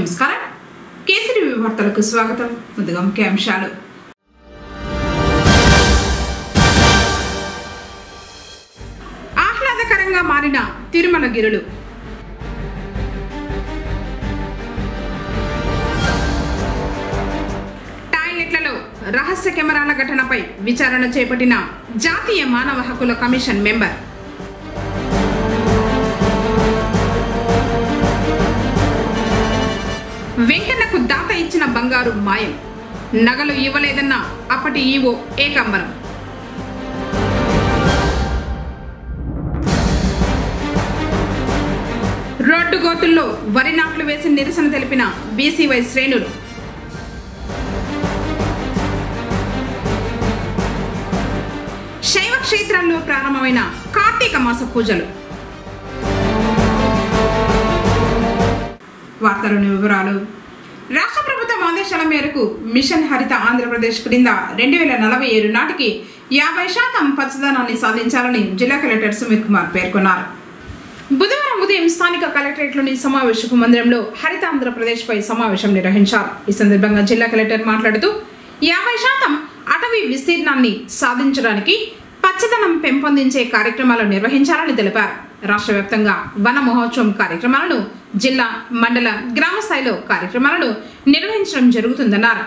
నమస్కారం. కేసరి వార్తలకు స్వాగతం. ముందుగా ముఖ్యాంశాలు. ఆహ్లాదకరంగా మారిన తిరుమల గిరులు. టాయిలెట్లలో రహస్య కెమెరాల ఘటనపై విచారణ చేపట్టిన జాతీయ మానవ హక్కుల కమిషన్ మెంబర్. వెంకన్నకు దాత ఇచ్చిన బంగారు మాయం, నగలు ఇవ్వలేదన్న అప్పటి ఈవో ఏకాంబరం. రోడ్డు గోతుల్లో వరి నాట్లు వేసి నిరసన తెలిపిన బీసీవై శ్రేణులు. శైవ క్షేత్రాల్లో ప్రారంభమైన కార్తీక మాస పూజలు. వార్తలోని వివరాలు. రాష్ట్ర ప్రభుత్వం ఆదేశాల మేరకు మిషన్ హరిత ఆంధ్రప్రదేశ్ క్రింద 2047 నాటికి 50% పచ్చదనాన్ని సాధించాలని జిల్లా కలెక్టర్ సుమిత్ కుమార్ పేర్కొన్నారు. బుధవారం ఉదయం స్థానిక కలెక్టరేట్లోని సమావేశపు మందిరంలో హరిత ఆంధ్రప్రదేశ్ పై సమావేశం నిర్వహించారు. ఈ సందర్భంగా జిల్లా కలెక్టర్ మాట్లాడుతూ 50% అటవీ విస్తీర్ణాన్ని సాధించడానికి పచ్చదనం పెంపొందించే కార్యక్రమాలు నిర్వహించాలని తెలిపారు. రాష్ట్ర వ్యాప్తంగా వన మహోత్సవం కార్యక్రమాలను, జిల్లా, మండల, గ్రామ స్థాయిలో కార్యక్రమాలను నిర్వహించడం జరుగుతుందన్నారు.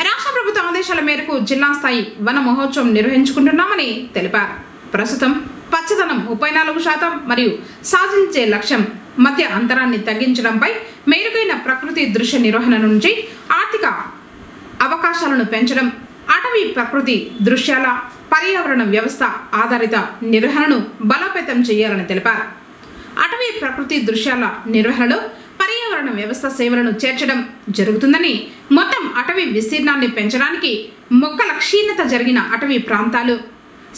రాష్ట్ర ప్రభుత్వ ఆదేశాల మేరకు జిల్లా స్థాయి వన మహోత్సవం నిర్వహించుకుంటున్నామని తెలిపారు. ప్రస్తుతం పచ్చదనం 34% మరియు సాధించే లక్ష్యం మధ్య అంతరాన్ని తగ్గించడంపై మెరుగైన ప్రకృతి దృశ్య నిర్వహణ నుంచి ఆర్థిక అవకాశాలను పెంచడం, అటవీ ప్రకృతి దృశ్యాల పర్యావరణ వ్యవస్థ ఆధారిత నిర్వహణను బలోపేతం చేయాలని తెలిపారు. అటవీ ప్రకృతి దృశ్యాల నిర్వహణలో పర్యావరణ వ్యవస్థ సేవలను చేర్చడం జరుగుతుందని, మొత్తం అటవీ విస్తీర్ణాన్ని పెంచడానికి మొక్కల క్షీణత జరిగిన అటవీ ప్రాంతాలు,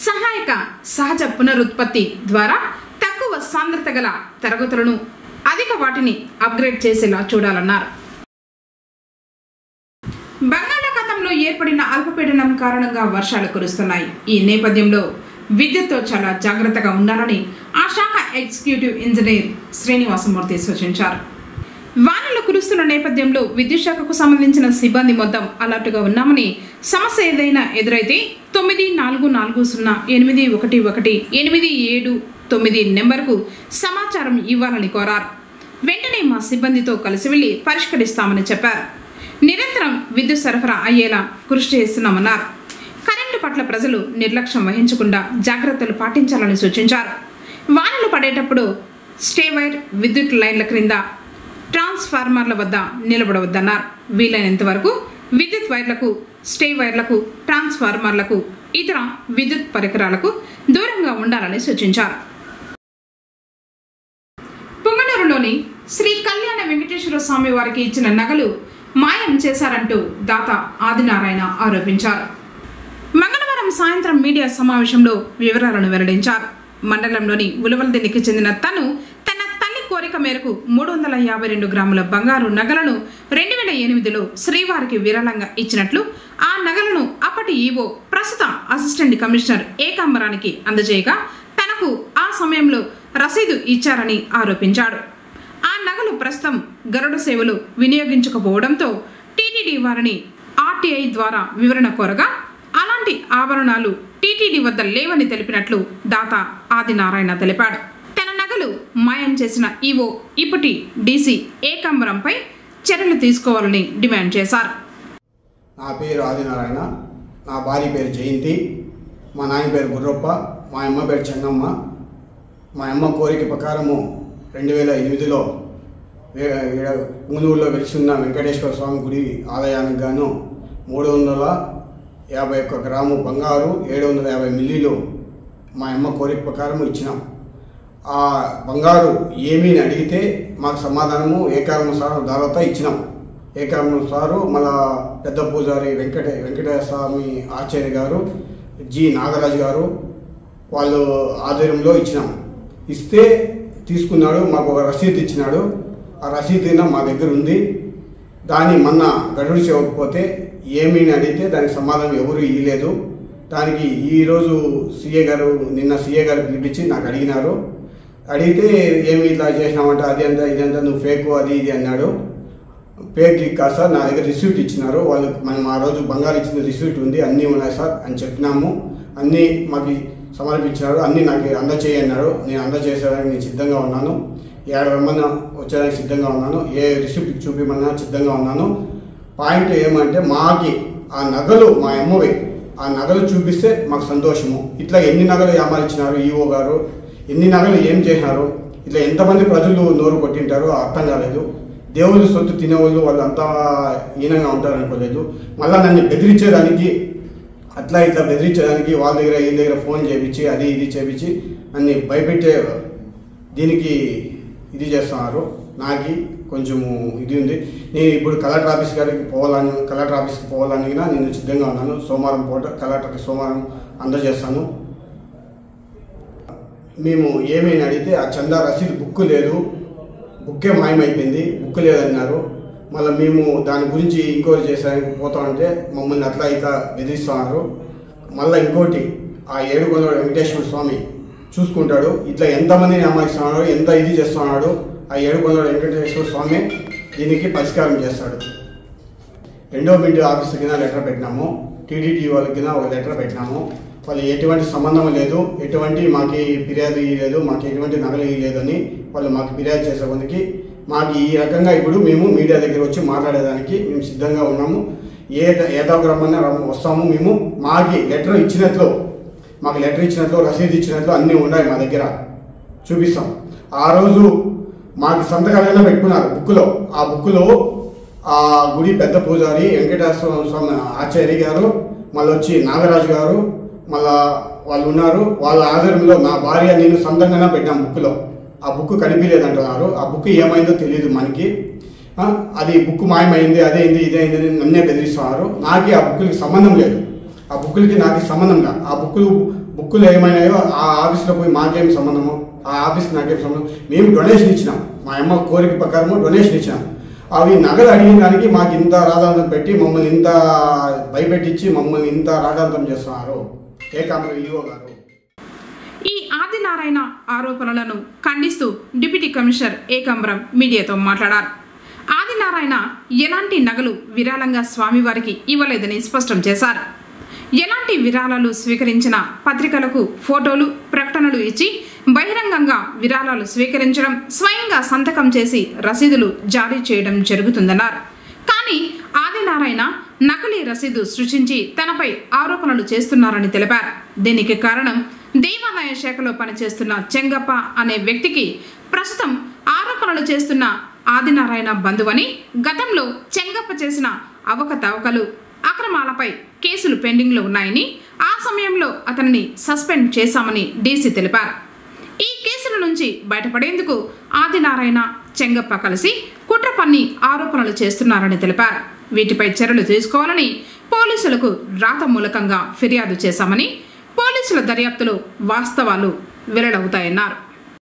సహాయక సహజ పునరుత్పత్తి ద్వారా తక్కువ సాంద్రత గల తరగతులను అధిక వాటిని అప్గ్రేడ్ చేసేలా చూడాలన్నారు. బంగాళాఖాతంలో ఏర్పడిన అల్పపీడనం కారణంగా వర్షాలు కురుస్తున్నాయి. ఈ నేపథ్యంలో విద్యుత్తో చాలా జాగ్రత్తగా ఉండాలని ఆ శాఖ ఎగ్జిక్యూటివ్ ఇంజనీర్ శ్రీనివాసమూర్తి సూచించారు. వానలు కురుస్తున్న నేపథ్యంలో విద్యుత్ శాఖకు సంబంధించిన సిబ్బంది మొత్తం అలర్ట్గా ఉన్నామని, సమస్య ఏదైనా ఎదురైతే 9440811879 నెంబర్కు సమాచారం ఇవ్వాలని కోరారు. వెంటనే మా సిబ్బందితో కలిసి వెళ్లి పరిష్కరిస్తామని చెప్పారు. నిరంతరం విద్యుత్ సరఫరా అయ్యేలా కృషి చేస్తున్నామన్నారు. కరెంటు పట్ల ప్రజలు నిర్లక్ష్యం వహించకుండా జాగ్రత్తలు పాటించాలని సూచించారు. వానలు పడేటప్పుడు స్టేవైర్, విద్యుత్ లైన్ల క్రింద, ట్రాన్స్ఫార్మర్ల వద్ద నిలబడవద్దన్నారు. వీలైనంత వరకు విద్యుత్ వైర్లకు, స్టే వైర్లకు, ట్రాన్స్ఫార్మర్లకు, ఇతర విద్యుత్ పరికరాలకు దూరంగా ఉండాలని సూచించారు. పుంగనూరులోని శ్రీ కళ్యాణ వెంకటేశ్వర స్వామి వారికి ఇచ్చిన నగలు మాయం చేశారంటూ దాత ఆదినారాయణ ఆరోపించారు. మంగళవారం సాయంత్రం మీడియా సమావేశంలో వివరాలను వెల్లడించారు. మండలంలోని ఉలవలదినికి చెందిన తన తల్లి కోరిక మేరకు 352 గ్రాముల బంగారు నగలను 2008లో శ్రీవారికి విరాళంగా ఇచ్చినట్లు, ఆ నగలను అప్పటి ఈవో, ప్రస్తుత అసిస్టెంట్ కమిషనర్ ఏకాంబరానికి అందజేయగా తనకు ఆ సమయంలో రసీదు ఇచ్చారని ఆరోపించాడు. ఆ నగలు ప్రస్తుతం గరుడ సేవలు వినియోగించకపోవడంతో టీటీడీ వారిని ఆర్టీఐ ద్వారా వివరణ కోరగా అలాంటి ఆభరణాలు టీటీడీ వద్ద లేవని తెలిపినట్లు దాత ఆదినారాయణ తెలిపాడు. తన నగలు మాయం చేసిన ఈవో ఇప్పటి డీసీ ఏకాంబరంపై చర్యలు తీసుకోవాలని డిమాండ్ చేశారు. నా పేరు ఆదినారాయణ, నా భార్య పేరు జయంతి, మా నాయన పేరు గుర్రప్ప, మా అమ్మ పేరు చెన్నమ్మ. మా అమ్మ కోరిక ప్రకారము 2008లో పుంగనూరులో వెలిసిన వెంకటేశ్వర స్వామి గుడి ఆలయానికి గాను 351 గ్రాము బంగారు, 750 మిల్లీలు మా అమ్మ కోరిక ప్రకారం ఇచ్చినాం. ఆ బంగారు ఏమీ అడిగితే మాకు సమాధానము ఏకాంబరం సార్ దాదాపు ఇచ్చినాం. ఏకాంబరం సారు, మళ్ళా పెద్ద పూజారి వెంకటేశ్వర స్వామి ఆచార్య గారు, జి నాగరాజు గారు వాళ్ళు ఆధ్వర్యంలో ఇచ్చినాం. ఇస్తే తీసుకున్నాడు, మాకు ఒక రసీదు ఇచ్చినాడు. ఆ రసీదు మా దగ్గర ఉంది. దాన్ని మొన్న గడువు చేయకపోతే ఏమీ అడిగితే దానికి సమాధానం ఎవరు ఇవ్వలేదు. దానికి ఈరోజు నిన్న సీఏ గారు పిలిపించి నాకు అడిగినారు. అడిగితే ఏమి ఇలా చేసినామంటే అది అంతా ఇదంతా నువ్వు ఫేకు అది ఇది అన్నాడు. పేరుకి కాదు సార్, నా దగ్గర రిసీప్ట్ ఇచ్చినారు వాళ్ళు. మనం ఆ రోజు బంగారు ఇచ్చిన రిసీప్ట్ ఉంది, అన్నీ ఉన్నాయి సార్ అని చెప్పినాము. అన్నీ మాకు సమర్పించినారు, అన్నీ నాకు అందచేయన్నారు. నేను అందచేసేదానికి నేను సిద్ధంగా ఉన్నాను. ఏమన్నా వచ్చేదానికి సిద్ధంగా ఉన్నాను. ఏ రిసీప్ట్ చూపించమన్నా సిద్ధంగా ఉన్నాను. పాయింట్ ఏమంటే మాకి ఆ నగలు మా అమ్మవి, ఆ నగలు చూపిస్తే మాకు సంతోషము. ఇట్లా ఎన్ని నగలు ఏమారిచ్చినారు ఈఓ గారు, ఎన్ని నగలు ఏం చేసినారు, ఇట్లా ఎంతమంది ప్రజలు నోరు కొట్టింటారో అర్థం కాలేదు. దేవుళ్ళు సొత్తు తినేవాళ్ళు వాళ్ళంతా హీనంగా ఉంటారు అనుకోలేదు. మళ్ళీ నన్ను బెదిరించేదానికి, అట్లా ఇట్లా బెదిరించేదానికి వాళ్ళ దగ్గర ఈ దగ్గర ఫోన్ చేయించి అది ఇది చేయించి నన్ను భయపెట్టే దీనికి ఇది చేస్తున్నారు. నాకు కొంచెము ఇది ఉంది. నేను ఇప్పుడు కలెక్టర్ ఆఫీస్కి పోవాలని నేను సిద్ధంగా ఉన్నాను. సోమవారం పూట కలెక్టర్కి సోమవారం అందజేస్తాను. మేము ఏమేమి అడిగితే ఆ చందా రసీదు బుక్ లేదు, బుక్కే మాయమైపోయింది, బుక్ లేదన్నారు. మళ్ళీ మేము దాని గురించి ఎంక్వైరీ చేసేదానికి పోతామంటే మమ్మల్ని అట్లా ఇట్లా బెదిరిస్తున్నారు. మళ్ళీ ఇంకోటి, ఆ ఏడుకొండ వెంకటేశ్వర స్వామి చూసుకుంటాడు, ఇట్లా ఎంతమందిని అమ్మాయిస్తున్నాడు, ఎంత ఇది చేస్తున్నాడు. ఆ ఏడుకొండ వెంకటేశ్వర స్వామి దీనికి పరిష్కారం చేస్తాడు. ఎండోమెంట్ ఆఫీస్ కింద లెటర్ పెట్టినాము, టీడీటీ వాళ్ళకి ఒక లెటర్ పెట్టినాము. వాళ్ళు ఎటువంటి సంబంధం లేదు, ఎటువంటి మాకు ఫిర్యాదు ఇవ్వలేదు, మాకు ఎటువంటి నగలు ఇవ్వలేదు అని వాళ్ళు మాకు ఫిర్యాదు చేసే కొందికి మాకు ఈ రకంగా ఇప్పుడు మేము మీడియా దగ్గర వచ్చి మాట్లాడేదానికి మేము సిద్ధంగా ఉన్నాము. ఏదో రమ్మన్నా వస్తాము. మేము మాకు లెటర్ ఇచ్చినట్లు రసీదు ఇచ్చినట్లు అన్నీ ఉన్నాయి మా దగ్గర, చూపిస్తాం. ఆ రోజు మాకు సంతకాలైనా పెట్టుకున్నారు బుక్లో. ఆ బుక్లో ఆ గుడి పెద్ద పూజారి వెంకటేశ్వర స్వామి ఆచార్య గారు, మళ్ళీ వచ్చి నాగరాజు గారు, మళ్ళా వాళ్ళు ఉన్నారు. వాళ్ళ ఆధారంలో నా భార్య నేను సొంతంగానే పెట్టాను బుక్లో. ఆ బుక్ కనిపించలేదంటున్నారు. ఆ బుక్ ఏమైందో తెలియదు మనకి. అది బుక్ మాయమైంది, అదేంది ఇదేంది అని నన్నే బెదిరిస్తున్నారు. నాకు ఆ బుక్లకి సంబంధం లేదు, ఆ బుక్లకి నాకు సంబంధం లేదు. ఆ బుక్కులు ఏమైనాయో ఆ ఆఫీస్లో పోయి మాకేం సంబంధము, ఆ ఆఫీస్కి నాకేం సంబంధం. మేము డొనేషన్ ఇచ్చినాం, మా అమ్మ కోరిక ప్రకారము డొనేషన్ ఇచ్చినాం. అవి నగలు అడిగిన దానికి మాకు ఇంత రాజాంతం పెట్టి మమ్మల్ని ఇంత భయపెట్టించి మమ్మల్ని ఇంత రాజాంతం చేస్తున్నారు ఏకాంబరం ఈఓ గారు. ఈ ఆదినారాయణ ఆరోపణలను ఖండిస్తూ డిప్యూటీ కమిషనర్ ఏకాంబరం మీడియాతో మాట్లాడారు. ఆదినారాయణ ఎలాంటి నగలు విరాళంగా స్వామివారికి ఇవ్వలేదని స్పష్టం చేశారు. ఎలాంటి విరాళాలు స్వీకరించిన పత్రికలకు ఫోటోలు ప్రకటనలు ఇచ్చి బహిరంగంగా విరాళాలు స్వీకరించడం, స్వయంగా సంతకం చేసి రసీదులు జారీ చేయడం జరుగుతుందన్నారు. కానీ ఆదినారాయణ నకిలీ రసీదు సృష్టించి తనపై ఆరోపణలు చేస్తున్నారని తెలిపారు. దీనికి కారణం దేవాదాయ శాఖలో పనిచేస్తున్న చెంగప్ప అనే వ్యక్తికి ప్రస్తుతం ఆరోపణలు చేస్తున్న ఆదినారాయణ బంధువని, గతంలో చెంగప్ప చేసిన అవకతవకలు అక్రమాలపై కేసులు పెండింగ్లో ఉన్నాయని, ఆ సమయంలో అతనిని సస్పెండ్ చేశామని డీసీ తెలిపారు. ఈ కేసుల నుంచి బయటపడేందుకు ఆదినారాయణ చెంగప్ప కలిసి కుట్ర పన్ని ఆరోపణలు చేస్తున్నారని తెలిపారు. వీటిపై చర్యలు తీసుకోవాలని పోలీసులకు రాత మూలకంగా ఫిర్యాదు చేశామని, పోలీసుల దర్యాప్తులో వాస్తవాలు వెల్లడవుతాయన్నారు.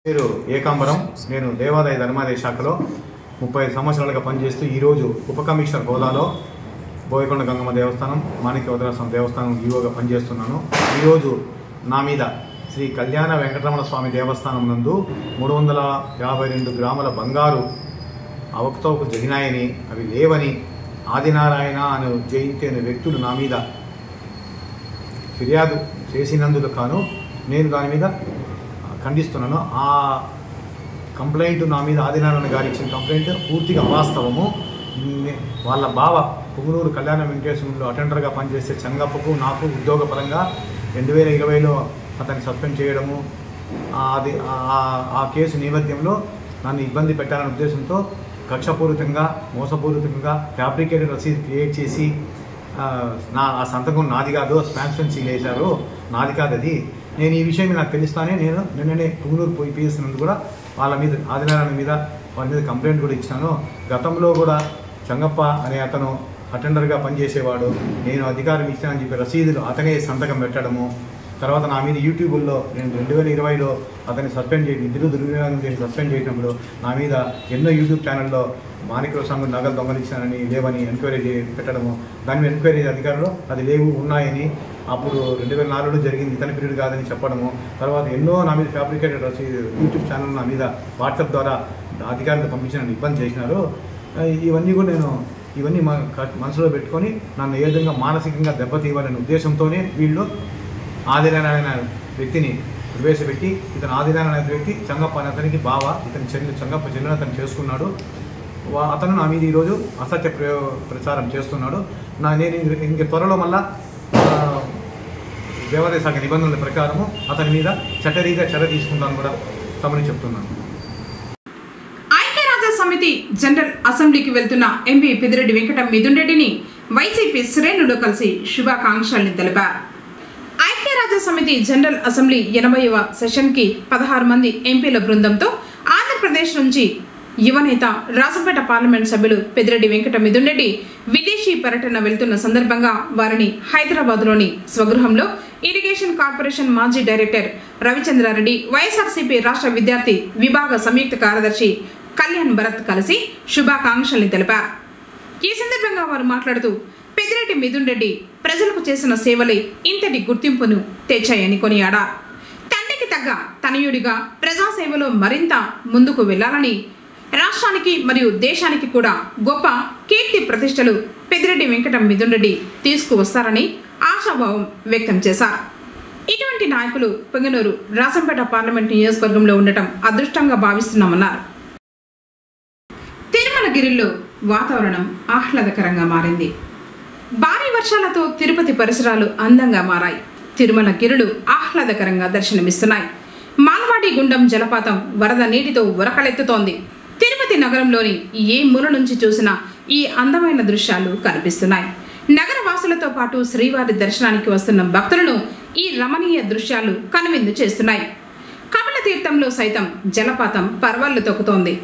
పేరు ఏకాంబరం. నేను దేవాదాయ ధర్మాదాయ శాఖలో 30 సంవత్సరాలుగా పనిచేస్తూ ఈరోజు ఉప కమిషనర్ హోదాలో బోయకొండ గంగమ్మ దేవస్థానం, మాణిక్యవదరాస్వామి దేవస్థానం ఈవోగా పనిచేస్తున్నాను. ఈరోజు నా మీద శ్రీ కళ్యాణ వెంకటరమణ స్వామి దేవస్థానం నందు 352 గ్రాముల బంగారు అవకతవకలు జరిగినాయని, అవి లేవని ఆదినారాయణ అనే జయంతి అనే వ్యక్తులు నా మీద ఫిర్యాదు చేసినందుకు కాను నేను దాని మీద ఖండిస్తున్నాను. ఆ కంప్లైంట్ నా మీద ఆదినారాయణ గారు ఇచ్చిన కంప్లైంట్ పూర్తిగా అవాస్తవము. వాళ్ళ బావ పుంగనూరు కళ్యాణ వెంకటేశ్వరంలో అటెండర్గా పనిచేసే చెంగప్పకు నాకు ఉద్యోగపరంగా 2020లో అతన్ని సస్పెండ్ చేయడము, అది ఆ కేసు నేపథ్యంలో నన్ను ఇబ్బంది పెట్టాలనే ఉద్దేశంతో కక్షపూరితంగా మోసపూరితంగా ఫ్యాబ్రికేటెడ్ రసీదు క్రియేట్ చేసి ఆ సంతకం నాది కాదు, స్పాన్సర్ సీల్ వేశారు, నాది కాదు అది. నేను ఈ విషయం నాకు తెలుస్తానే నేను నిన్ననే పుంగనూరు పోయి పిఎస్నందుకు కూడా వాళ్ళ మీద ఆదినారాయణ మీద వాళ్ళ మీద కంప్లైంట్ కూడా ఇచ్చాను. గతంలో కూడా చెంగప్ప అనే అతను అటెండర్గా పనిచేసేవాడు, నేను అధికారం ఇచ్చానని చెప్పి రసీదులు అతనే సంతకం పెట్టడము. తర్వాత నా మీద యూట్యూబ్లో నేను 2020లో అతన్ని సస్పెండ్ చేసి నిధులు దుర్వినియోగం చేసి సస్పెండ్ చేసినప్పుడు నా మీద ఎన్నో యూట్యూబ్ ఛానల్లో మాణిక్యవదరాస్వామి నగలు దొంగలించానని లేవని ఎంక్వైరీ పెట్టడము. దాని మీద ఎంక్వైరీ అధికారులు అది లేవు ఉన్నాయని, అప్పుడు 2004లో జరిగింది ఇతని పీరియడ్ కాదని చెప్పడము. తర్వాత ఎన్నో నా మీద ఫ్యాబ్రికేటెడ్ యూట్యూబ్ ఛానల్ నా మీద వాట్సాప్ ద్వారా అధికారులు పంపించిన ఇబ్బంది చేసినారు. ఇవన్నీ కూడా నేను ఇవన్నీ మనసులో పెట్టుకొని నన్ను ఏ విధంగా మానసికంగా దెబ్బతీయాలనే ఉద్దేశంతోనే వీళ్ళు ఆదినారాయణ వ్యక్తిని ప్రవేశపెట్టి ఇతను ఆదినారాయణ వ్యక్తి చంగప్ప అనే అతనికి బావ, ఇతని చంగప్ప చెల్లెని అతను చేసుకున్నాడు. అతను నా మీద ఈరోజు అసత్య ప్రచారం చేస్తున్నాడు. నేను ఇంక త్వరలో మళ్ళా దేవాదాయ శాఖ నిబంధనల ప్రకారము అతని మీద చట్టరీగా చర్య తీసుకుంటాను కూడా తమని చెప్తున్నాను. ఐక్యరాజ్య సమితి జనరల్ అసెంబ్లీకి వెళ్తున్న ఎంపీ పెద్దిరెడ్డి వెంకట మిథున్ రెడ్డిని వైసీపీ శ్రేణులు కలిసి శుభాకాంక్షల్ని తెలిపారు. ఐక్యరాజ్య సమితి జనరల్ అసెంబ్లీ 80వ సెషన్కి 16 మంది ఎంపీల బృందంతో ఆంధ్రప్రదేశ్ నుంచి యువనేత రాజంపేట పార్లమెంట్ సభ్యులు పెద్దిరెడ్డి వెంకట మిథున్ రెడ్డి విదేశీ పర్యటన వెళ్తున్న సందర్భంగా వారిని హైదరాబాద్లోని స్వగృహంలో ఇరిగేషన్ కార్పొరేషన్ మాజీ డైరెక్టర్ రవిచంద్రారెడ్డి, వైఎస్ఆర్సీపీ రాష్ట్ర విద్యార్థి విభాగ సంయుక్త కార్యదర్శి కళ్యాణ్ భరత్ కలిసి శుభాకాంక్షల్ని తెలిపారు. ఈ సందర్భంగా వారు మాట్లాడుతూ పెద్దిరెడ్డి మిథున్ రెడ్డి ప్రజలకు చేసిన సేవలే ఇంతటి గుర్తింపును తెచ్చాయని కొనియాడారు. తండ్రికి తగ్గ తనయుడిగా ప్రజాసేవలో మరింత ముందుకు వెళ్లాలని, రాష్ట్రానికి మరియు దేశానికి కూడా గొప్ప కీర్తి ప్రతిష్టలు పెద్దిరెడ్డి వెంకట మిథున్ రెడ్డి తీసుకువస్తారని ఆశాభావం వ్యక్తం చేశారు. ఇటువంటి నాయకులు పొంగనూరు రాజంపేట పార్లమెంట్ నియోజకవర్గంలో ఉండటం అదృష్టంగా భావిస్తున్నామన్నారు. తిరుమలగిరిలో వాతావరణం ఆహ్లాదకరంగా మారింది. భారీ వర్షాలతో తిరుపతి పరిసరాలు అందంగా మారాయి. తిరుమల గిరులు ఆహ్లాదకరంగా దర్శనమిస్తున్నాయి. మాల్వాడి గుండం జలపాతం వరద నీటితో ఉరకలెత్తుతోంది. తిరుపతి నగరంలోని ఏ మూల నుంచి చూసినా ఈ అందమైన దృశ్యాలు కనిపిస్తున్నాయి. నగర వాసులతో పాటు శ్రీవారి దర్శనానికి వస్తున్న భక్తులను ఈ రమణీయ దృశ్యాలు కనువిందు చేస్తున్నాయి. కపిల తీర్థంలో సైతం జలపాతం పర్వాలు తొక్కుతోంది.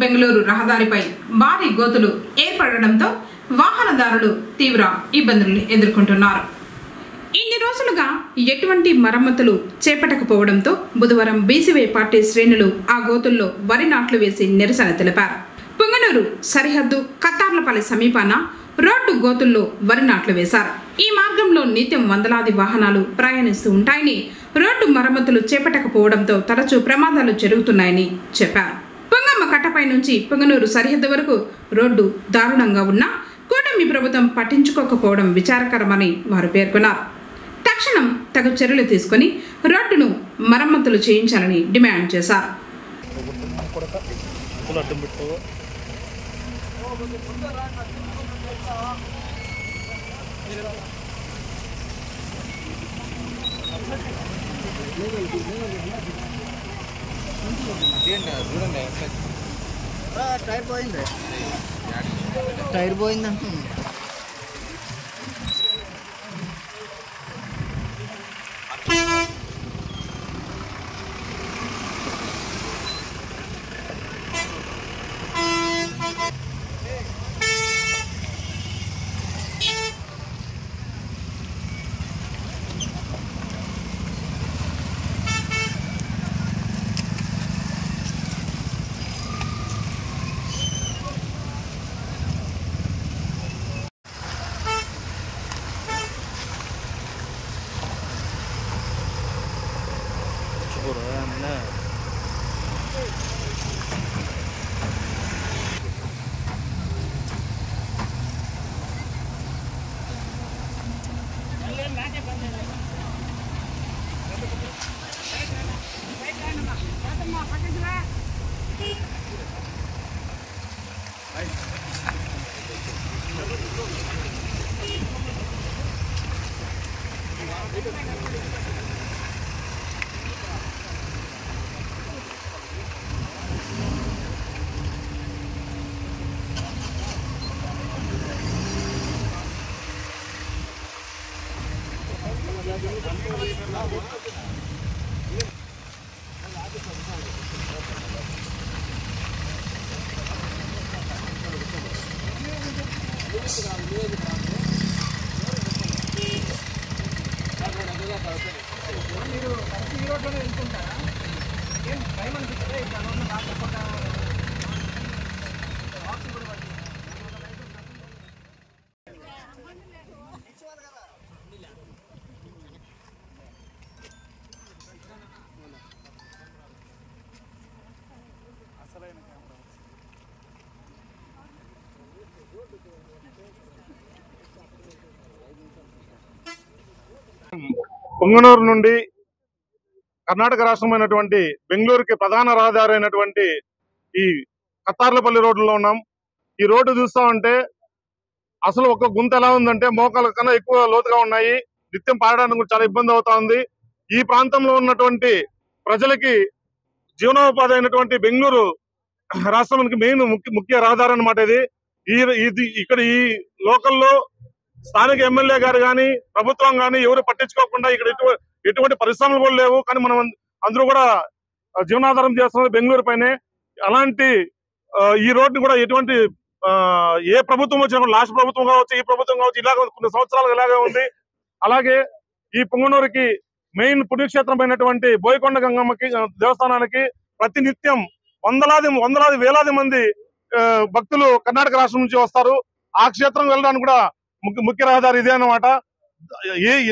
బెంగళూరు రహదారిపై భారీ గోతులు ఏర్పడడంతో వాహనదారులు తీవ్ర ఇబ్బందులను ఎదుర్కొంటున్నారు. ఇన్ని రోజులుగా ఎటువంటి మరమ్మతులు చేపట్టకపోవడంతో బుధవారం బీసీవై పార్టీ శ్రేణులు ఆ గోతుల్లో వరి నాట్లు వేసి నిరసన తెలిపారు. పొంగనూరు సరిహద్దు కత్తార్లపల్లి సమీపాన రోడ్డు గోతుల్లో వరి నాట్లు వేశారు. ఈ మార్గంలో నిత్యం వందలాది వాహనాలు ప్రయాణిస్తూ ఉంటాయని, రోడ్డు మరమ్మతులు చేపట్టకపోవడంతో తరచూ ప్రమాదాలు జరుగుతున్నాయని చెప్పారు. కట్టపై నుంచి పొంగనూరు సరిహద్దు వరకు రోడ్డు దారుణంగా ఉన్నా కూటమి ప్రభుత్వం పట్టించుకోకపోవడం విచారకరమని వారు పేర్కొన్నారు. తక్షణం తగు చర్యలు తీసుకుని రోడ్డును మరమ్మతులు చేయించాలని డిమాండ్ చేశారు. కొడక అంకులు అడ్డం పెట్టుకో టైర్ పోయిందంటే పొంగనూరు నుండి కర్ణాటక రాష్ట్రమైనటువంటి బెంగళూరుకి ప్రధాన రహదారి అయినటువంటి ఈ కత్తార్లపల్లి రోడ్డులో ఉన్నాం. ఈ రోడ్డు చూస్తా ఉంటే అసలు ఒక గుంత ఎలా ఉందంటే మోకాల కన్నా ఎక్కువ లోతుగా ఉన్నాయి. నిత్యం పాడడానికి కూడా చాలా ఇబ్బంది అవుతా ఉంది. ఈ ప్రాంతంలో ఉన్నటువంటి ప్రజలకి జీవనోపాధి అయినటువంటి బెంగళూరు రాష్ట్రానికి మెయిన్ ముఖ్య రహదారి అన్నమాట ఇది. ఇక్కడ ఈ లోకల్లో స్థానిక ఎమ్మెల్యే గారు కానీ ప్రభుత్వం కానీ ఎవరు పట్టించుకోకుండా ఇక్కడ ఎటువంటి పరిశ్రమలు కూడా లేవు. కానీ మనం అందరూ కూడా జీవనాధారం చేస్తున్నది బెంగళూరు పైనే. అలాంటి ఈ రోడ్డు కూడా ఎటువంటి ఏ ప్రభుత్వం వచ్చినా లాస్ట్ ప్రభుత్వం కావచ్చు, ఈ ప్రభుత్వం కావచ్చు, ఇలాగ కొన్ని సంవత్సరాలు ఇలాగే ఉంది. అలాగే ఈ పొంగనూరుకి మెయిన్ పుణ్యక్షేత్రమైనటువంటి బోయకొండ గంగమ్మకి దేవస్థానానికి ప్రతినిత్యం వందలాది వేలాది మంది భక్తులు కర్ణాటక రాష్ట్రం నుంచి వస్తారు. ఆ క్షేత్రం వెళ్ళడానికి కూడా ముఖ్య రహదారి ఇదే అన్నమాట.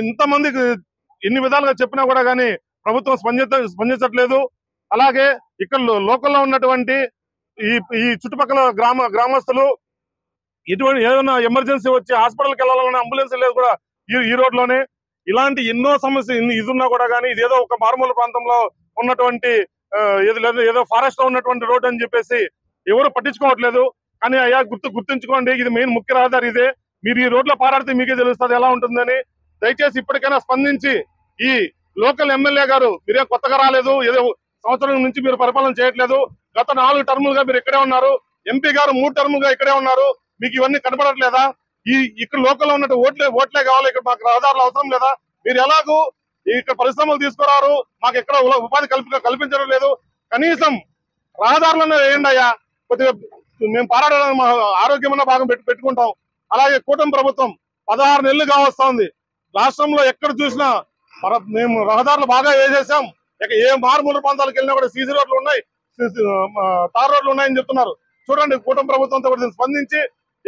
ఇంతమంది ఎన్ని విధాలుగా చెప్పినా కూడా కానీ ప్రభుత్వం స్పందించట్లేదు. అలాగే ఇక్కడ లోకల్లో ఉన్నటువంటి ఈ చుట్టుపక్కల గ్రామస్తులు ఎటువంటి ఏదైనా ఎమర్జెన్సీ వచ్చి హాస్పిటల్కి వెళ్ళాలన్నా అంబులెన్స్ లేదు కూడా ఈ రోడ్లోనే. ఇలాంటి ఎన్నో సమస్యలు ఇదున్నా కూడా కానీ ఇదేదో ఒక మారుమూల ప్రాంతంలో ఉన్నటువంటి ఏదో ఫారెస్ట్ లో ఉన్నటువంటి రోడ్ అని చెప్పేసి ఎవరు పట్టించుకోవట్లేదు. కానీ అయ్యా గుర్తుంచుకోండి, ఇది మెయిన్ ముఖ్య రహదారి ఇదే. మీరు ఈ రోడ్లో పారాడితే మీకే తెలుస్తుంది ఎలా ఉంటుందని. దయచేసి ఇప్పటికైనా స్పందించి ఈ లోకల్ ఎమ్మెల్యే గారు మీరే కొత్తగా రాలేదు, ఏదో సంవత్సరం నుంచి మీరు పరిపాలన చేయట్లేదు. గత 4 టర్ములుగా మీరు ఇక్కడే ఉన్నారు. ఎంపీ గారు 3 టర్ములుగా ఇక్కడే ఉన్నారు. మీకు ఇవన్నీ కనపడట్లేదా? ఇక్కడ లోకల్లో ఉన్నట్టు ఓట్లే కావాలి, ఇక్కడ మాకు రహదారులు అవసరం లేదా? మీరు ఎలాగూ ఇక్కడ పరిశ్రమలు తీసుకురారు, మాకు ఎక్కడ ఉపాధి కల్పించడం లేదు. కనీసం రహదారులను వేయండి అయ్యా. కొద్దిగా మేము పారాడడం ఆరోగ్యమన్న భాగం పెట్టుకుంటాం. అలాగే కూటమి ప్రభుత్వం 16 నెలలు కావస్తోంది. రాష్ట్రంలో ఎక్కడ చూసినా మేము రహదారులు బాగా వేసేసాం. ఏ మారుమూల ప్రాంతాలకు వెళ్ళినా కూడా సీసీ రోడ్లు ఉన్నాయి, తార్ రోడ్లు ఉన్నాయని చెప్తున్నారు. చూడండి, కూటమి ప్రభుత్వంతో స్పందించి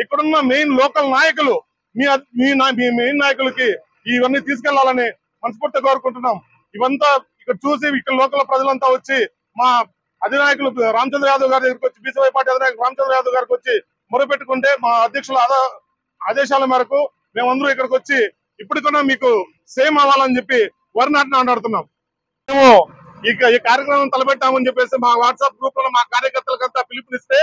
ఇక్కడున్న మెయిన్ లోకల్ నాయకులు మీ మెయిన్ నాయకులకి ఇవన్నీ తీసుకెళ్లాలని మనస్ఫూర్తిగా కోరుకుంటున్నాం. ఇవంతా ఇక్కడ చూసి ఇక్కడ లోకల్ ప్రజలంతా వచ్చి మా అధినాయకులు రామచంద్ర యాదవ్ గారి దగ్గరికి వచ్చి, బీసీవై పార్టీ అధినాయకులు రామచంద్ర యాదవ్ గారికి వచ్చి మొరపెట్టుకుంటే మా అధ్యక్షుల ఆదేశాల మేరకు మేమందరూ ఇక్కడికి వచ్చి ఇప్పటికన్నా మీకు సేమ్ అవ్వాలని చెప్పి వరి నాటిని ఆడుతున్నాం. మేము ఈ కార్యక్రమం తలపెట్టామని చెప్పేసి మా వాట్సాప్ గ్రూప్ లో మా కార్యకర్తలకంతా పిలుపునిస్తే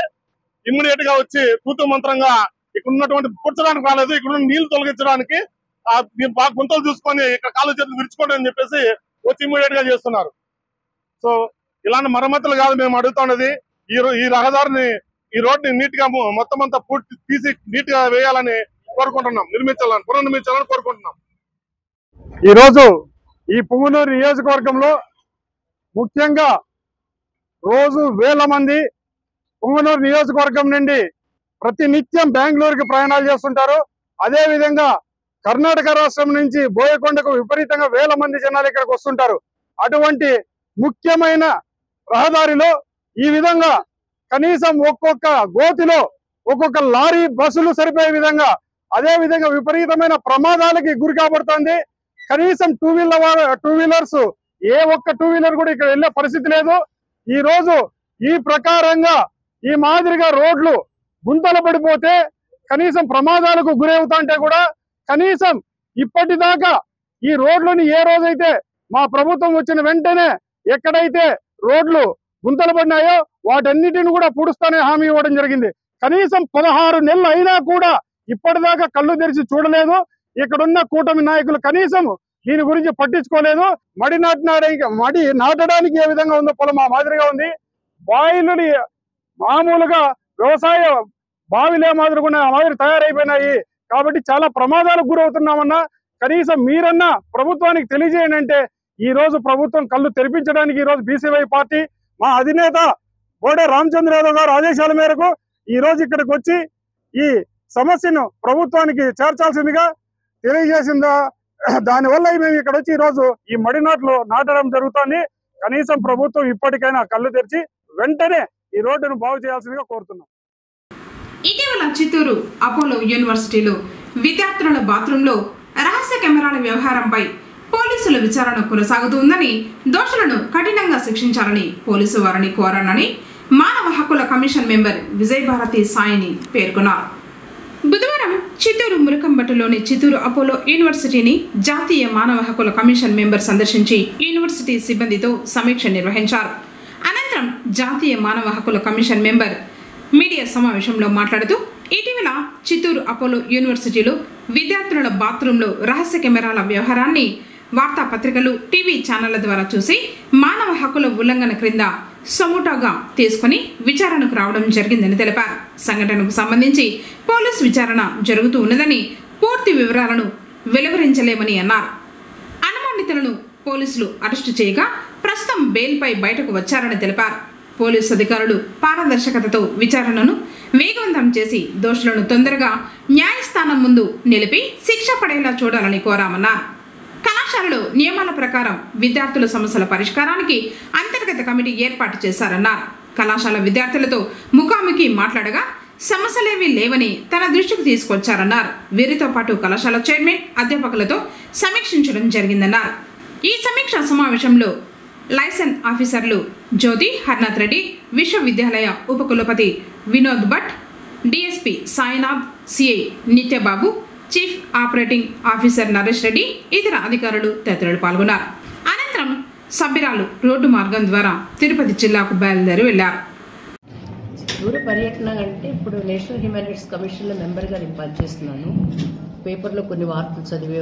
ఇమ్మీడియట్ గా వచ్చి తూతు మంత్రంగా ఇక్కడ ఉన్నటువంటి పూడ్చడానికి రాలేదు, ఇక్కడ ఉన్న నీళ్లు తొలగించడానికి బాగా గుంతలు చూసుకొని ఇక్కడ కాళ్ళు చేతులు విరుచుకోండి అని చెప్పేసి వచ్చి ఇమ్మీడియట్ గా చేస్తున్నారు. సో ఇలాంటి మరమ్మతులు కాదు మేము అడుగుతున్నది. ఈ రహదారిని ఈ రోడ్ని నీట్ గా మొత్తం అంతా పూర్తి తీసి నీట్ గా వేయాలని కోరుకుంటున్నాం, పునర్నిర్మించాలని కోరుకుంటున్నాం. ఈ రోజు ఈ పుంగనూరు నియోజకవర్గంలో ముఖ్యంగా రోజు వేల మంది పుంగనూరు నియోజకవర్గం నుండి ప్రతి నిత్యం బెంగళూరుకి ప్రయాణాలు చేస్తుంటారు. అదే విధంగా కర్ణాటక రాష్ట్రం నుంచి బోయకొండకు విపరీతంగా వేల మంది జనాలు ఇక్కడికి వస్తుంటారు. అటువంటి ముఖ్యమైన రహదారిలో ఈ విధంగా కనీసం ఒక్కొక్క గోతిలో ఒక్కొక్క లారీ బస్సులు సరిపోయే విధంగా, అదే విధంగా విపరీతమైన ప్రమాదాలకి గురి కాబడుతోంది. కనీసం టూ వీలర్స్ ఏ ఒక్క టూ వీలర్ కూడా ఇక్కడ వెళ్ళే పరిస్థితి లేదు. ఈ రోజు ఈ ప్రకారంగా ఈ మాదిరిగా రోడ్లు గుంతలు పడిపోతే కనీసం ప్రమాదాలకు గురవుతుంటే కూడా కనీసం ఇప్పటిదాకా ఈ రోడ్లని ఏ రోజైతే మా ప్రభుత్వం వచ్చిన వెంటనే ఎక్కడైతే రోడ్లు గుంతలు పడినాయో వాటన్నిటిని కూడా పూడుస్తానే హామీ ఇవ్వడం జరిగింది. కనీసం 16 నెలలు అయినా కూడా ఇప్పటిదాకా కళ్ళు తెరిచి చూడలేదు. ఇక్కడున్న కూటమి నాయకులు కనీసం దీని గురించి పట్టించుకోలేదు. మడి నాటడానికి ఏ విధంగా ఉందో పొలం ఆ మాదిరిగా ఉంది. బావిలు మామూలుగా వ్యవసాయ బావిలే మాదిరిగా ఆ మాదిరి తయారైపోయినాయి. కాబట్టి చాలా ప్రమాదాలకు గురవుతున్నామన్నా కనీసం మీరన్నా ప్రభుత్వానికి తెలియజేయండి అంటే ఈ రోజు ప్రభుత్వం కళ్ళు తెరిపించడానికి ఈ రోజు బీసీవై పార్టీ మా అధినేత బోడే రామచంద్ర యాదవ్ గారు ఆదేశాల మేరకు ఈ రోజు ఇక్కడికి వచ్చి ఈ సమస్యను ప్రభుత్వానికి చేర్చాల్సిందిగా తెలియజేసిందా. దానివల్ల మేము ఇక్కడ వచ్చి ఈ రోజు ఈ మడి నాట్లు నాటడం జరుగుతోంది. కనీసం ప్రభుత్వం ఇప్పటికైనా కళ్ళు తెరిచి వెంటనే ఈ రోడ్డును బాగు చేయాల్సిందిగా కోరుతున్నాం. ఇటీవల చిత్తూరు అపోలో యూనివర్సిటీలో విద్యార్థుల బాత్రూంలో రహస్య కెమెరాల వ్యవహారంపై పోలీసుల విచారణ కొనసాగుతుందని, దోషులను కఠినంగా శిక్షించాలని పోలీసు వారిని కోరానని మానవ హక్కుల కమిషన్ మెంబర్ విజయభారతి సాయిని పేర్కొన్నారు. బుధవారం చిత్తూరు మురకంబట్టులోని చిత్తూరు అపోలో యూనివర్సిటీని జాతీయ మానవ హక్కుల కమిషన్ మెంబర్ సందర్శించి యూనివర్సిటీ సిబ్బందితో సమీక్ష నిర్వహించారు. అనంతరం జాతీయ మానవ హక్కుల కమిషన్ మెంబర్ మీడియా సమావేశంలో మాట్లాడుతూ ఇటీవల చిత్తూరు అపోలో యూనివర్సిటీలో విద్యార్థుల బాత్రూంలో రహస్య కెమెరాల వ్యవహారాన్ని వార్తాపత్రికలు, టీవీ ఛానళ్ల ద్వారా చూసి మానవ హక్కుల ఉల్లంఘన క్రింద సమూటాగా తీసుకుని విచారణకు రావడం జరిగిందని తెలిపారు. సంఘటనకు సంబంధించి పోలీసు విచారణ జరుగుతూ ఉన్నదని, పూర్తి వివరాలను వెలువరించలేమని అన్నారు. అనుమానితులను పోలీసులు అరెస్టు చేయగా ప్రస్తుతం బెయిల్పై బయటకు వచ్చారని తెలిపారు. పోలీసు అధికారులు పారదర్శకతతో విచారణను వేగవంతం చేసి దోషులను తొందరగా న్యాయస్థానం ముందు నిలిపి శిక్ష పడేలా చూడాలని కోరామన్నారు. కళాశాలలో నియమాల ప్రకారం విద్యార్థుల సమస్యల పరిష్కారానికి అంతర్గత కమిటీ ఏర్పాటు చేశారన్నారు. కళాశాల విద్యార్థులతో ముఖాముఖి మాట్లాడగా సమస్యలేవీ లేవని తన దృష్టికి తీసుకొచ్చారన్నారు. వీరితో పాటు కళాశాల చైర్మన్, అధ్యాపకులతో సమీక్షించడం జరిగిందన్నారు. ఈ సమీక్ష సమావేశంలో లైసెన్స్ ఆఫీసర్లు జ్యోతి, హర్నాథ్ రెడ్డి, విశ్వవిద్యాలయ ఉపకులపతి Vinod Bhat, DSP Sainath, CI Nityababu, chief operating officer Naresh Reddy, ఇతర అధికారులు తదితరులు పాల్గొన్నారు. అనంతరం సభ్యురాలు రోడ్డు మార్గం ద్వారా తిరుపతి జిల్లాకు బయలుదేరి వెళ్లారు. దూర పర్యటన అంటే ఇప్పుడు నేషనల్ హ్యూమన్ రైట్స్ కమిషన్లో మెంబర్గా నేను పనిచేస్తున్నాను. పేపర్లో కొన్ని వార్తలు చదివే,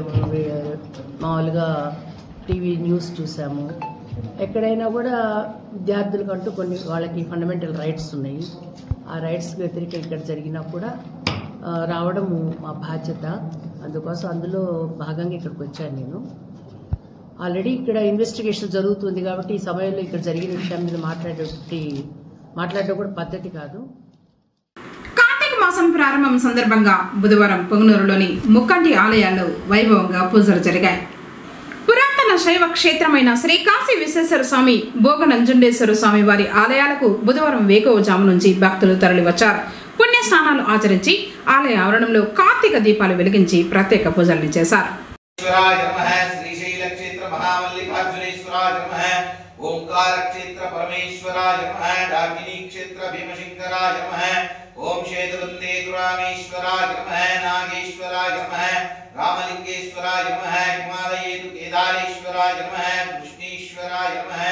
మామూలుగా టీవీ న్యూస్ చూసాము. ఎక్కడైనా కూడా విద్యార్థులకంటూ కొన్ని వాళ్ళకి ఫండమెంటల్ రైట్స్ ఉన్నాయి. ఆ రైట్స్ వ్యతిరేకంగా ఇక్కడ జరిగినా కూడా రావడం మా బాధ్యత. అందుకోసం అందులో భాగంగా ఇక్కడికి వచ్చాను నేను. ఆల్రెడీ ఇక్కడ ఇన్వెస్టిగేషన్ జరుగుతుంది కాబట్టి ఈ సమయంలో ఇక్కడ జరిగిన విషయం మీద మాట్లాడడం కూడా పద్ధతి కాదు. కార్తీక మాసం ప్రారంభం సందర్భంగా బుధవారం పొంగనూరులోని ముక్కంటి ఆలయాల్లో వైభవంగా పూజలు జరిగాయి. పురాతన శైవ క్షేత్రమైన శ్రీ కాశీ విశ్వేశ్వర స్వామి, భోగ నంజుండేశ్వర స్వామి వారి ఆలయాలకు బుధవారం వేకువజాము నుంచి భక్తులు తరలివచ్చారు. పుణ్య స్నానాలు ఆచరించి ఆలయ ఆవరణంలో కార్తీక దీపాలు వెలిగించి ప్రత్యేక పూజలు చేశారు. ओंकार क्षेत्र परमेश्वराय नमः, डाकिनी क्षेत्र भीमशंकराय नमः, ओम शेतवंदे दुरामेश्वराय नमः, नागेश्वराय नमः, रामलिंगेश्वराय नमः, हिमालये केदारेश्वराय नमः, कृष्णेश्वराय नमः,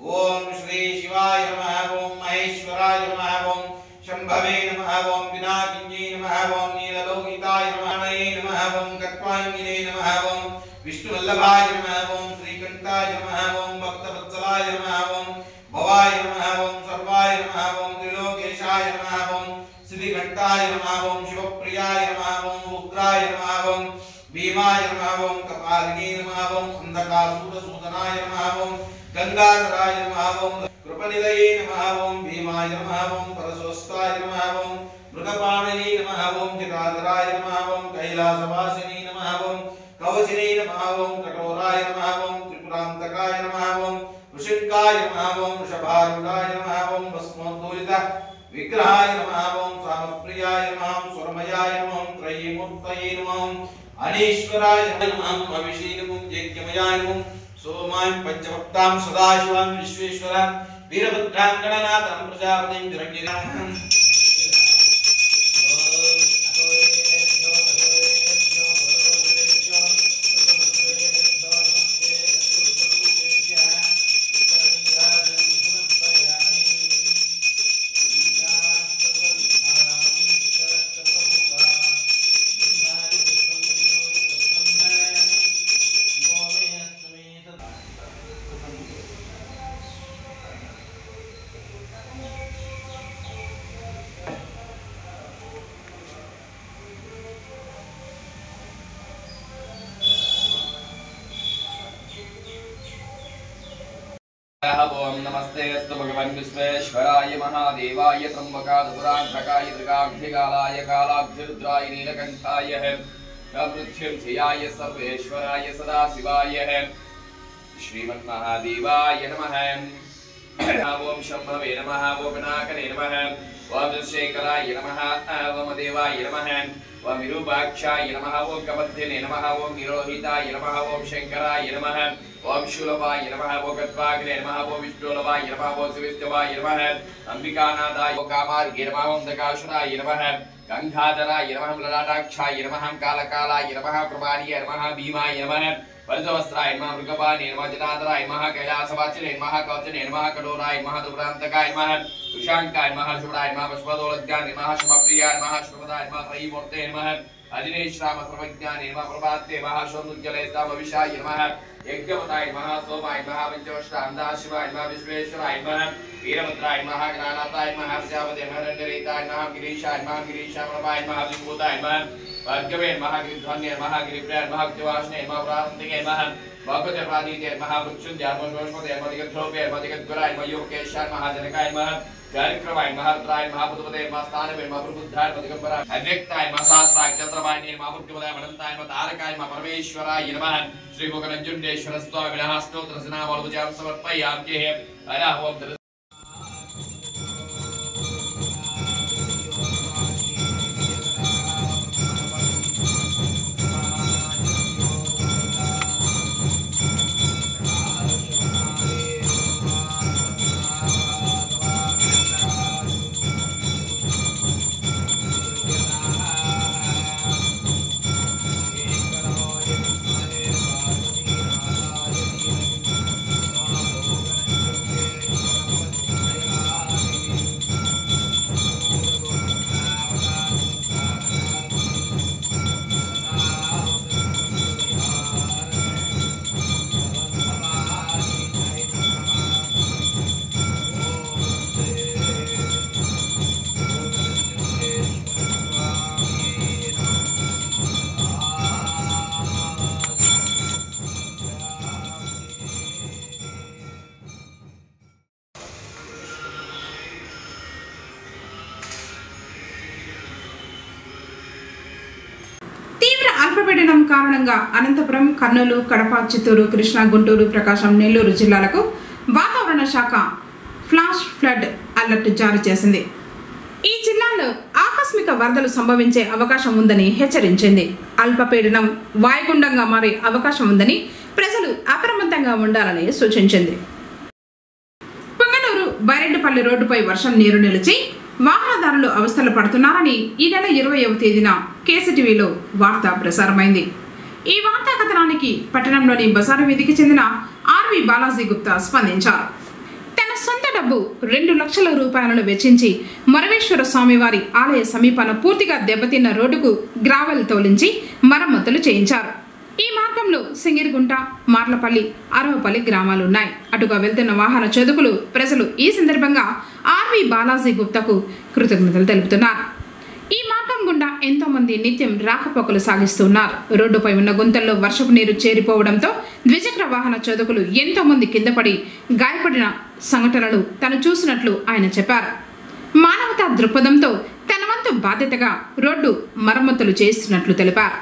ओम श्री शिवाय नमः ओम महेश्वराय नमः ओम शंभवे नमः ओम पिनाकिंजे नमः ओम नीललोहिताय नमः ओम कत्वांगिने नमः ओम विष्णुवल्लभाय नमः ओम श्रीकंठाय नमः ओम भक्तवत्सलाय नमः ओम भवाय नमः ओम सर्वाय नमः ओम त्रिलोकेशाय नमः ओम श्रीकंठाय नमः ओम शिवप्रियाय नमः ओम उग्राय नमः ओम भीमाय नमः ओम कपालिने नमः ओम अंधकासुरसूदनाय नमः ओम गंगाधराय नमः ओम कृपनिलये नमः ओम भीमाय नमः ओम परशोस्ताय नमः ओम मृगपाणये नमः ओम चिताधराय नमः ओम कैलासवासिने नमः ओम कवचिने नमः ओम कठोराय नमः ओम त्रिपुरांतकाय नमः ओम वृषिकाय नमः ओम वृषभारूढ़ाय नमः ओम भस्मोद्धूलित विग्रहाय नमः ओम सामप्रियाय नमः ओम स्वरमयाय नमः ओम त्रयीमूर्तये नमः ओम अनीश्वराय नमः अभिषेक नमः यज्ञमयाय नमः सोमां पंचभक्तां सदाशिवां विश्वेश्वरां वीरभद्रां गणनाथं प्रजापतिं जगन्नाथं ओम नमस्ते अस्तु भगवान् विश्वेश्वराय महादेवाय त्र्यंबकाय त्रिकाग्निकालाय कालाग्निरुद्राय नीलकंठाय मृत्युंजयाय सर्वेश्वराय सदाशिवाय श्रीमन्महादेवाय नमः। ओम शंभवे नमः ओम पिनाकने नमः ओम शेखराय नमः ओम देवाय नमः ओम विरूपाक्षाय नमः ओम कपद्धिने नमः ओम निरोहिताय नमः ओम शंकराय नमः ओम शूलवाय नमः ओम गत्वाग्ने नमः ओम विष्णुलवाय नमः ओम शिविष्टवाय नमः अंबिकानाथाय ओम कामार्गे नमः ओम दकाशुराय नमः गंगाधराय नमः ललाटाक्षाय नमः कालकालाय नमः प्रभार्ये नमः भीमाय नमः वरदवस्त्राय नमः मृगपाणे नमः जटाधराय नमः कैलासवासिने नमः कवचने नमः कठोराय नमः दुर्गान्तकाय नमः विशांकाय नमः शुभ्राय नमः पुष्पदोलज्ञाने नमः शुभप्रियाय नमः शुभदाय नमः त्रयीमूर्ते नमः अदिनेश्राम सर्वज्ञाने नमः प्रभाते नमः शोनुज्जले विशाय नमः यज्ञवताय नमः सोमाय नमः पंचवष्टान्धा शिवाय नमः विश्वेश्वराय नमः वीरभद्राय नमः गणानाथाय नमः प्रजापते नमः रण्यरेताय नमः गिरीशाय नमः गिरीशाप्रभाय नमः विभूताय नमः भाग्यवे नमः गिरिध्वन्ये नमः गिरिप्रियाय नमः भक्तिवासने नमः प्रारंभिके नमः भगवते नमः वृक्षुंध्याय नमः वृषभते नमः दिगध्रोपे नमः दिगद्गुराय नमः योगेशाय नमः जनकाय नमः कार्यक्रमाय नमः रुद्राय नमः पुतपते नमः स्थानवे नमः प्रबुद्धाय नमः दिगंबराय अव्यक्ताय नमः सहस्राय चंद्रवाय नमः मूर्तिपदाय अनंताय नमः तारकाय नमः परमेश्वराय नमः श्री मुखनंजुंडेश्वर स्वामिनः स्तोत्र नामोपचार समर्पयामि हरः ओम। అల్పపీడనం కారణంగా అనంతపురం, కర్నూలు, కడప, చిత్తూరు, కృష్ణా, గుంటూరు, ప్రకాశం, నెల్లూరు జిల్లాలకు వాతావరణ శాఖ ఫ్లాష్ ఫ్లడ్ అలర్ట్ జారీ చేసింది. ఈ జిల్లాల్లో ఆకస్మిక వరదలు సంభవించే అవకాశం ఉందని హెచ్చరించింది. అల్పపీడనం వాయుగుండంగా మారే అవకాశం ఉందని ప్రజలు అప్రమత్తంగా ఉండాలని సూచించింది. పుంగనూరు బైరెడ్డిపల్లి రోడ్డుపై వర్షం నీరు నిలిచి వాహనదారులు అవస్థలు పడుతున్నారని ఈ నెల 20వ తేదీన కేసీటీవీలో వార్త ప్రసారమైంది. ఈ వార్తా కథనానికి పట్టణంలోని బజారు వీధికి చెందిన ఆర్వి బాలాజీ గుప్తా స్పందించారు. డబ్బు 2 లక్షల రూపాయలను వెచ్చించి మరవేశ్వర స్వామివారి ఆలయ సమీపాన పూర్తిగా దెబ్బతిన్న రోడ్డుకు గ్రావెల్ తోలించి మరమ్మతులు చేయించారు. ఈ మార్గంలో సింగిరిగుంట, మార్లపల్లి, అరవపల్లి గ్రామాలున్నాయి. అటుగా వెళ్తున్న వాహన చోదకులు ప్రజలు ఈ సందర్భంగా ఆర్వి బాలాజీ గుప్తాకు కృతజ్ఞతలు తెలుపుతున్నారు. ఈ మార్గం గుండా ఎంతో మంది నిత్యం రాకపోకలు సాగిస్తున్నారు. రోడ్డుపై ఉన్న గుంతల్లో వర్షపు నీరు చేరిపోవడంతో ద్విచక్ర వాహన చోదకులు ఎంతో మంది కిందపడి గాయపడిన సంఘటనలు తను చూసినట్లు ఆయన చెప్పారు. మానవతా దృక్పథంతో తన వంతు బాధ్యతగా రోడ్డు మరమ్మతులు చేస్తున్నట్లు తెలిపారు.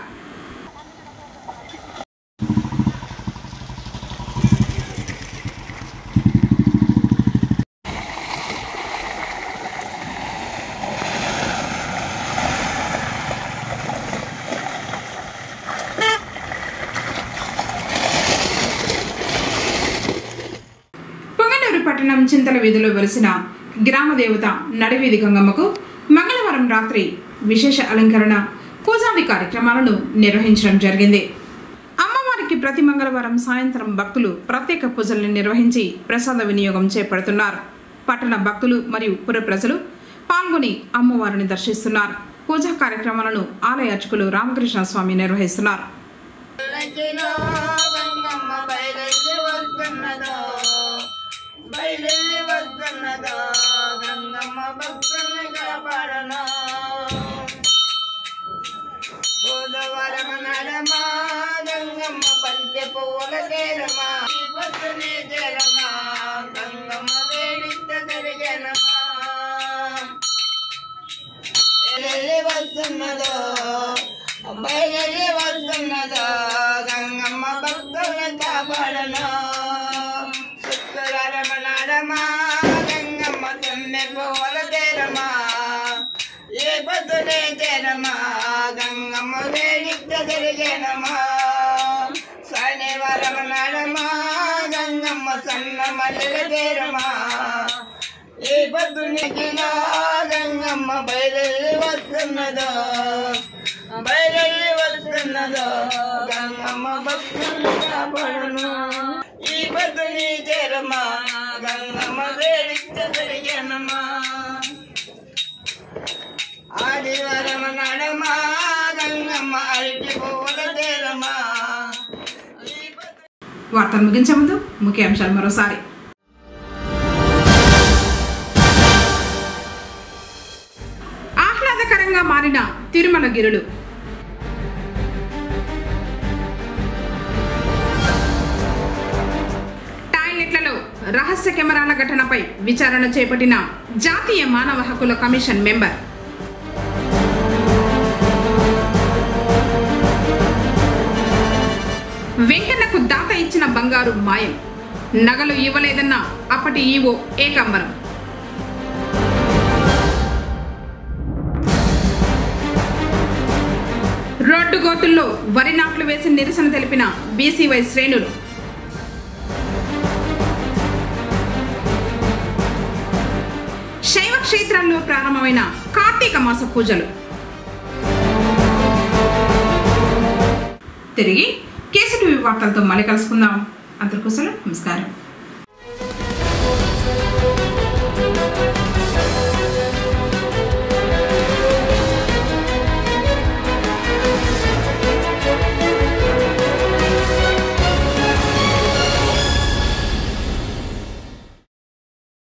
పట్టణం చింతల వీధిలో వెలిసిన గ్రామదేవత నడివీధి గంగమ్మకు మంగళవారం రాత్రి విశేష అలంకరణ, పూజాది కార్యక్రమాలను నిర్వహించడం జరిగింది. అమ్మవారికి ప్రతి మంగళవారం సాయంత్రం భక్తులు ప్రత్యేక పూజలను నిర్వహించి ప్రసాద వినియోగం చేపడుతున్నారు. పట్టణ భక్తులు మరియు పుర ప్రజలు పాల్గొని అమ్మవారిని దర్శిస్తున్నారు. పూజా కార్యక్రమాలను ఆలయ అర్చకులు రామకృష్ణ స్వామి నిర్వహిస్తున్నారు. గంగమ్మ భక్తుల్ని కాపాడనా బోధవరమ నడమా గంగమ్మ పంచె పువ్వుల తేరమా భక్తుని తేరమా గంగమ్మ వేడిత జరిగనమా వస్తున్నదో బయలు వస్తున్నదో గంగమ్మ భక్తుల్ని కాపాడనా శుక్రవారమ నడమా గంగమ్మ తొమ్మె పువ్వుల తేరమా ఏ బతులే తేరమా గంగమ్మ వేడిత జరిగేనమా శనివారమ నడమా గంగమ్మ సన్న మల్లెల తేరమా ఏ బతునికిలో గంగమ్మ బయలు వస్తున్నదో బయలు వస్తున్నదో గంగమ్మ భక్తుల్ని కాపాడను ఈ బతుని తేరమా గంగమ్మ వేడిత జరిగేనమా ఆదివారమ నడమా గంగమ్మ అరటి పువ్వుల తేరమా. వార్తలు ముగించే ముందు ముఖ్యాంశాలు మరోసారి. ఆహ్లాదకరంగా మారిన తిరుమల గిరులు. టాయిలెట్లలో రహస్య కెమెరాల ఘటనపై విచారణ చేపట్టిన జాతీయ మానవ హక్కుల కమిషన్ మెంబర్. వెంకన్నకు దాత ఇచ్చిన బంగారు మాయం, నగలు ఇవ్వలేదన్న అప్పటి ఈవో ఏకాంబరం. రోడ్డు గోతుల్లో వరి నాట్లు వేసి నిరసన తెలిపిన బీసీవై శ్రేణులు. శైవ క్షేత్రాల్లో ప్రారంభమైన కార్తీక మాస పూజలు. తిరిగి కేసీటీవీ వార్తలతో మళ్ళీ కలుసుకుందాం. అందరికీ నమస్కారం.